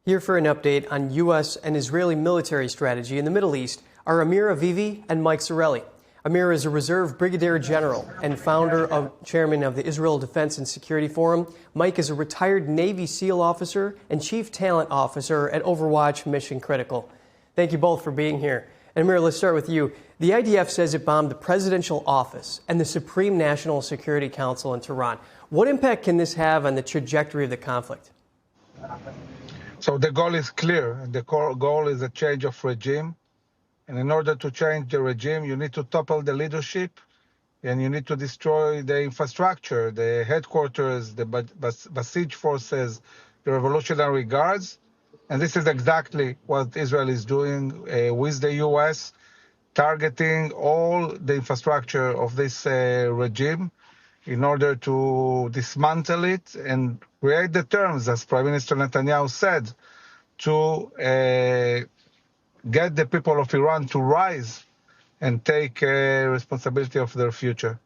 Here for an update on U.S. and Israeli military strategy in the Middle East are Amir Avivi and Mike Saraille. Amir is a reserve brigadier general and chairman of the Israel Defense and Security Forum. Mike is a retired Navy SEAL officer and chief talent officer at Overwatch Mission Critical. Thank you both for being here. And Amir, let's start with you. The IDF says it bombed the presidential office and the Supreme National Security Council in Tehran. What impact can this have on the trajectory of the conflict? So the goal is clear. The goal is a change of regime. And in order to change the regime, you need to topple the leadership and you need to destroy the infrastructure, the headquarters, the Basij forces, the Revolutionary Guards. And this is exactly what Israel is doing with the U.S., targeting all the infrastructure of this regime in order to dismantle it and create the terms, as Prime Minister Netanyahu said, to get the people of Iran to rise and take responsibility of their future.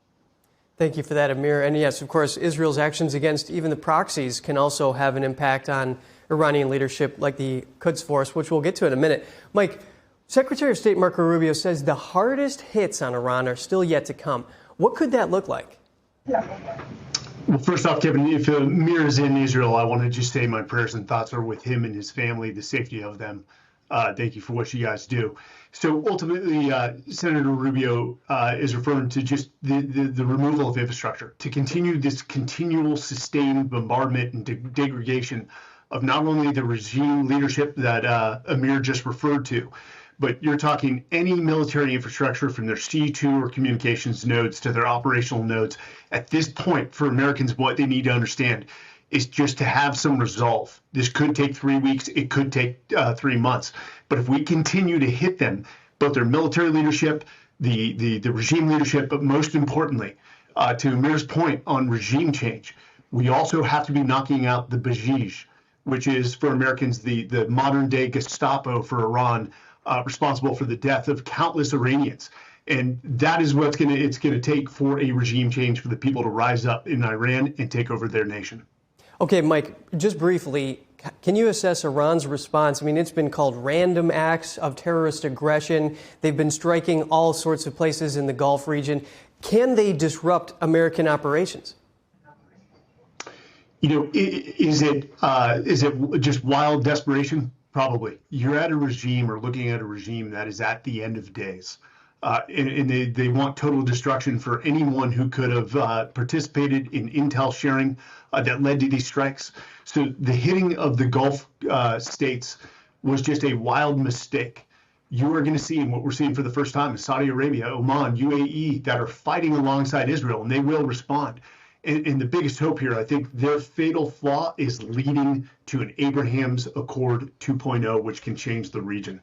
Thank you for that, Amir. And yes, of course, Israel's actions against even the proxies can also have an impact on Iranian leadership like the Quds Force, which we'll get to in a minute. Mike, Secretary of State Marco Rubio says the hardest hits on Iran are still yet to come. What could that look like? Well, first off, Kevin, if Amir is in Israel, I want to just say my prayers and thoughts are with him and his family, the safety of them. Thank you for what you guys do. So ultimately, Senator Rubio is referring to just the removal of infrastructure, to continue this continual sustained bombardment and degradation of not only the regime leadership that Amir just referred to, but you're talking any military infrastructure from their C2 or communications nodes to their operational nodes. At this point, for Americans, what they need to understand is just to have some resolve. This could take 3 weeks. It could take 3 months. But if we continue to hit them, both their military leadership, the regime leadership, but most importantly, to Amir's point on regime change, we also have to be knocking out the Basij, which is for Americans the modern day Gestapo for Iran, responsible for the death of countless Iranians. And that is what it's going to take for a regime change for the people to rise up in Iran and take over their nation. Okay, Mike, just briefly, can you assess Iran's response? I mean, it's been called random acts of terrorist aggression. They've been striking all sorts of places in the Gulf region. Can they disrupt American operations? You know, is it just wild desperation? Probably. You're at a regime or looking at a regime that is at the end of days. And they want total destruction for anyone who could have participated in intel sharing that led to these strikes. So the hitting of the Gulf states was just a wild mistake. You are going to see, and what we're seeing for the first time, is Saudi Arabia, Oman, UAE that are fighting alongside Israel, and they will respond. And the biggest hope here, I think their fatal flaw is leading to an Abraham's Accord 2.0, which can change the region.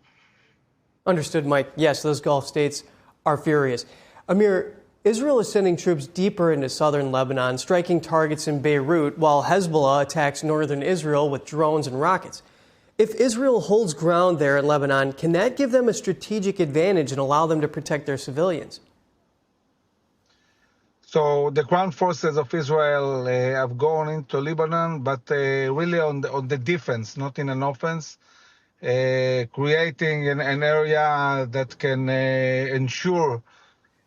Understood, Mike. Yes, those Gulf states are furious. Amir, Israel is sending troops deeper into southern Lebanon, striking targets in Beirut, while Hezbollah attacks northern Israel with drones and rockets. If Israel holds ground there in Lebanon, can that give them a strategic advantage and allow them to protect their civilians? So the ground forces of Israel have gone into Lebanon, but really on the defense, not in an offense, creating an area that can ensure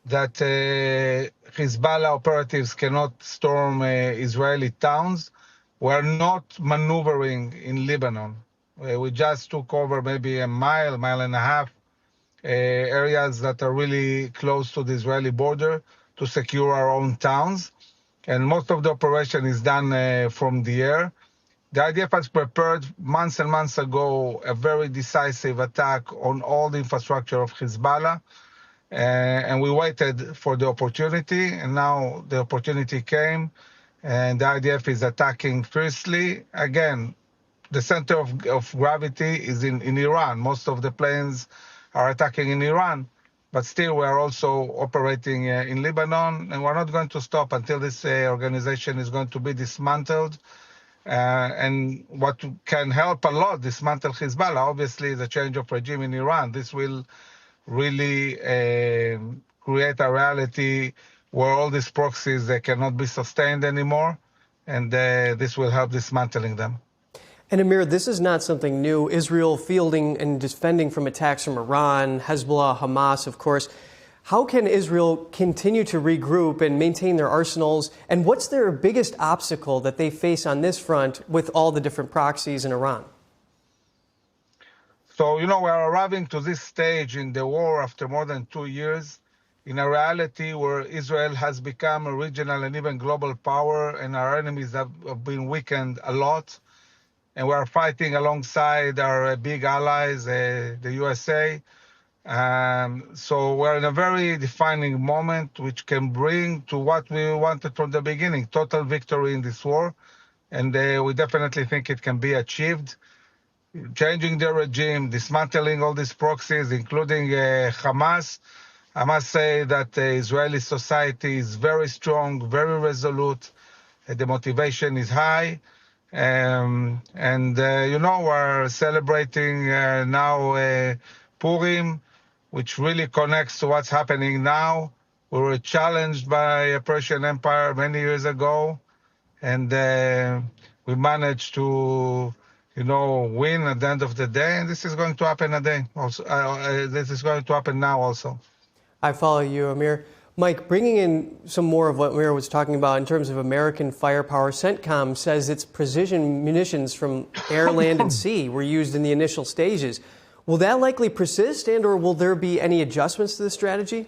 that Hezbollah operatives cannot storm Israeli towns. We're not maneuvering in Lebanon. We just took over maybe a mile and a half, areas that are really close to the Israeli border, to secure our own towns. And most of the operation is done from the air. The IDF has prepared months and months ago a very decisive attack on all the infrastructure of Hezbollah. And we waited for the opportunity, and now the opportunity came, and the IDF is attacking fiercely. Again, the center of gravity is in Iran. Most of the planes are attacking in Iran. But still, we are also operating in Lebanon, and we're not going to stop until this organization is going to be dismantled. And what can help a lot dismantle Hezbollah, obviously, is a change of regime in Iran. This will really create a reality where all these proxies they cannot be sustained anymore, and this will help dismantling them. And Amir, this is not something new. Israel fielding and defending from attacks from Iran, Hezbollah, Hamas, of course. How can Israel continue to regroup and maintain their arsenals? And what's their biggest obstacle that they face on this front with all the different proxies in Iran? So, we are arriving to this stage in the war after more than 2 years, in a reality where Israel has become a regional and even global power, and our enemies have been weakened a lot. And we are fighting alongside our big allies, the USA. So we're in a very defining moment, which can bring to what we wanted from the beginning, total victory in this war. And we definitely think it can be achieved. Changing the regime, dismantling all these proxies, including Hamas. I must say that the Israeli society is very strong, very resolute. The motivation is high. We're celebrating now Purim, which really connects to what's happening now. We were challenged by a Persian Empire many years ago, and we managed to, win at the end of the day. And this is going to happen this is going to happen now also. I follow you, Amir. Mike, bringing in some more of what Amir was talking about in terms of American firepower, CENTCOM says its precision munitions from air, land, and sea were used in the initial stages. Will that likely persist, or will there be any adjustments to the strategy?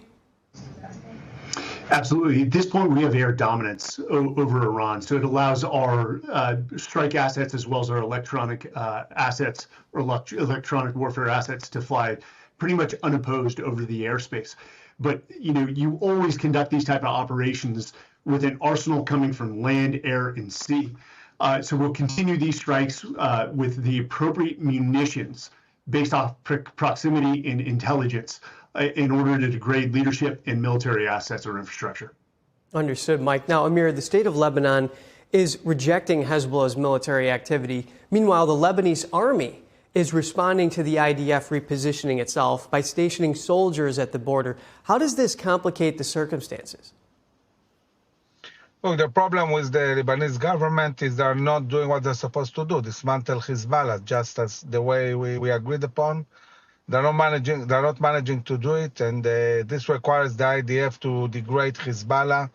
Absolutely. At this point, we have air dominance over Iran, so it allows our strike assets as well as our electronic assets or electronic warfare assets to fly pretty much unopposed over the airspace. But, you always conduct these type of operations with an arsenal coming from land, air, and sea. So we'll continue these strikes with the appropriate munitions based off proximity and intelligence in order to degrade leadership and military assets or infrastructure. Understood, Mike. Now, Amir, the state of Lebanon is rejecting Hezbollah's military activity. Meanwhile, the Lebanese army is responding to the IDF repositioning itself by stationing soldiers at the border. How does this complicate the circumstances? Look, the problem with the Lebanese government is they're not doing what they're supposed to do, dismantle Hezbollah, just as the way we agreed upon. They're not managing to do it, and this requires the IDF to degrade Hezbollah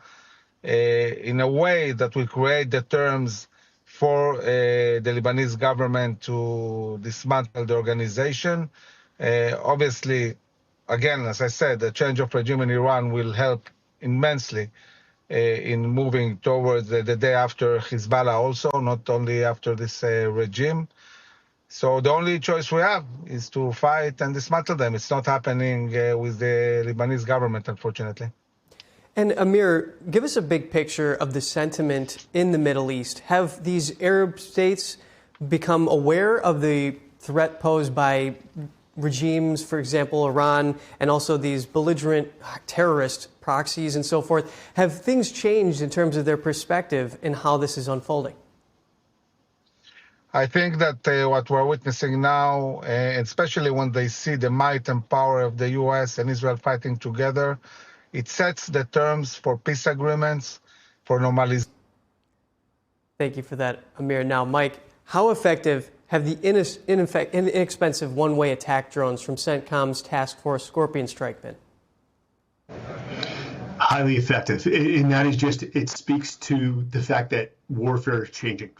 in a way that will create the terms for the Lebanese government to dismantle the organization. Obviously, again, as I said, the change of regime in Iran will help immensely in moving towards the day after Hezbollah also, not only after this regime. So the only choice we have is to fight and dismantle them. It's not happening with the Lebanese government, unfortunately. And Amir, give us a big picture of the sentiment in the Middle East. Have these Arab states become aware of the threat posed by regimes, for example, Iran, and also these belligerent terrorist proxies and so forth? Have things changed in terms of their perspective in how this is unfolding? I think that what we're witnessing now, especially when they see the might and power of the U.S. and Israel fighting together, it sets the terms for peace agreements, for normalization. Thank you for that, Amir. Now, Mike, how effective have the inexpensive one-way attack drones from CENTCOM's Task Force Scorpion strike been? Highly effective. And that is just, it speaks to the fact that warfare is changing.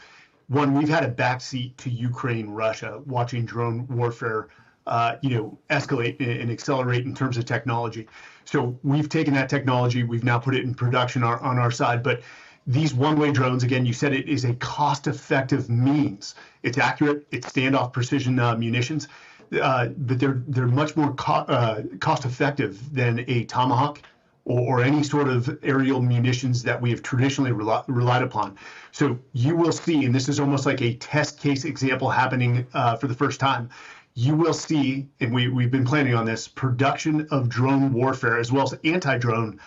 One, we've had a backseat to Ukraine, Russia, watching drone warfare, escalate and accelerate in terms of technology. So we've taken that technology, we've now put it in production on our side. But these one-way drones, again, you said it is a cost-effective means. It's accurate, it's standoff precision munitions, but they're much more cost-effective than a Tomahawk or any sort of aerial munitions that we have traditionally relied upon. So you will see, and this is almost like a test case example happening for the first time, you will see, and we've been planning on this, production of drone warfare as well as anti-drone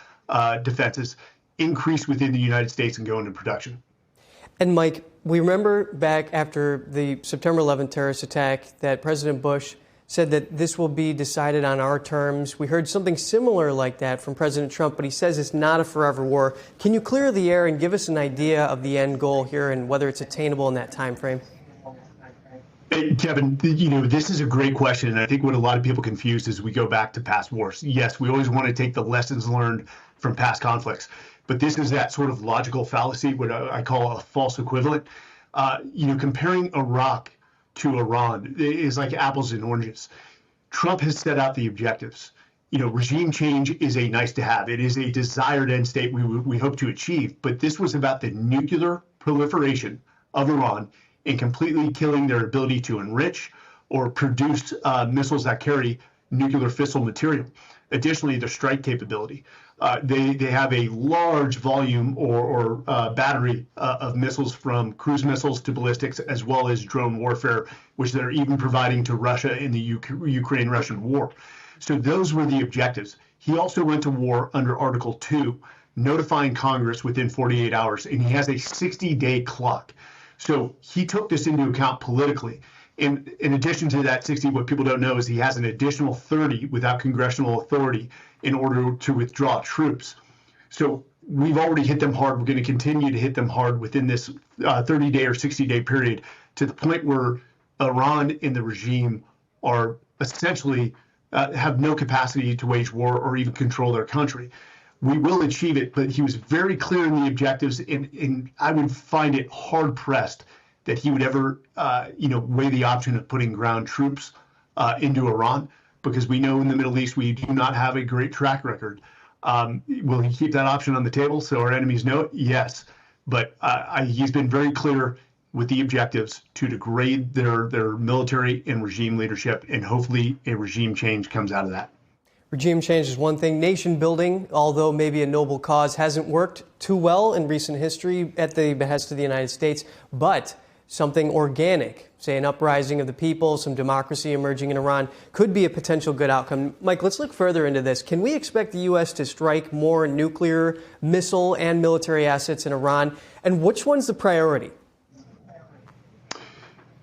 defenses increase within the United States and go into production. And Mike, we remember back after the September 11th terrorist attack that President Bush said that this will be decided on our terms. We heard something similar like that from President Trump, but he says it's not a forever war. Can you clear the air and give us an idea of the end goal here and whether it's attainable in that time frame? Hey, Kevin, this is a great question. And I think what a lot of people confuse is we go back to past wars. Yes, we always want to take the lessons learned from past conflicts, but this is that sort of logical fallacy, what I call a false equivalent. Comparing Iraq to Iran is like apples and oranges. Trump has set out the objectives. Regime change is a nice to have. It is a desired end state we hope to achieve. But this was about the nuclear proliferation of Iran and completely killing their ability to enrich or produce missiles that carry nuclear fissile material. Additionally, their strike capability. They have a large volume or battery of missiles, from cruise missiles to ballistics, as well as drone warfare, which they're even providing to Russia in the Ukraine-Russian war. So those were the objectives. He also went to war under Article 2, notifying Congress within 48 hours, and he has a 60-day clock. So he took this into account politically. And in addition to that 60, what people don't know is he has an additional 30 without congressional authority in order to withdraw troops. So we've already hit them hard. We're going to continue to hit them hard within this 30-day or 60-day period, to the point where Iran and the regime are essentially have no capacity to wage war or even control their country. We will achieve it, but he was very clear in the objectives, and I would find it hard pressed that he would ever, weigh the option of putting ground troops into Iran, because we know in the Middle East we do not have a great track record. Will he keep that option on the table so our enemies know it? Yes, but he's been very clear with the objectives to degrade their military and regime leadership, and hopefully a regime change comes out of that. Regime change is one thing. Nation building, although maybe a noble cause, hasn't worked too well in recent history at the behest of the United States. But something organic, say an uprising of the people, some democracy emerging in Iran, could be a potential good outcome. Mike, let's look further into this. Can we expect the U.S. to strike more nuclear, missile, and military assets in Iran? And which one's the priority?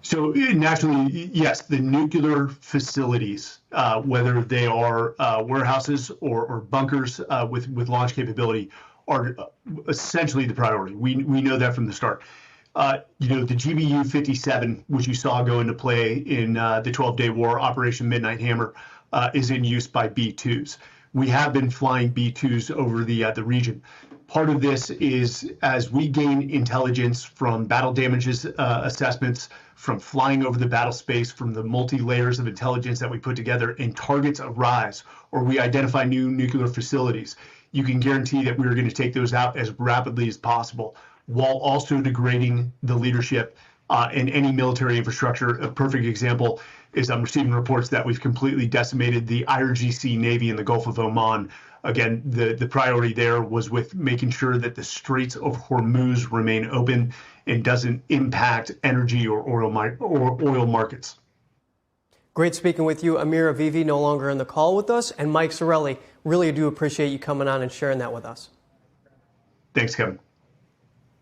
So naturally, yes, the nuclear facilities, whether they are warehouses or bunkers with launch capability, are essentially the priority. We know that from the start. The GBU-57, which you saw go into play in the 12-day war, Operation Midnight Hammer, is in use by B-2s. We have been flying B-2s over the region. Part of this is as we gain intelligence from battle damages assessments, from flying over the battle space, from the multi-layers of intelligence that we put together, and targets arise, or we identify new nuclear facilities, you can guarantee that we're going to take those out as rapidly as possible, while also degrading the leadership in any military infrastructure. A perfect example is I'm receiving reports that we've completely decimated the IRGC Navy in the Gulf of Oman. Again, the priority there was with making sure that the Straits of Hormuz remain open and doesn't impact energy or oil markets. Great speaking with you. Amir Avivi, no longer on the call with us, and Mike Saraille. Really do appreciate you coming on and sharing that with us. Thanks, Kevin.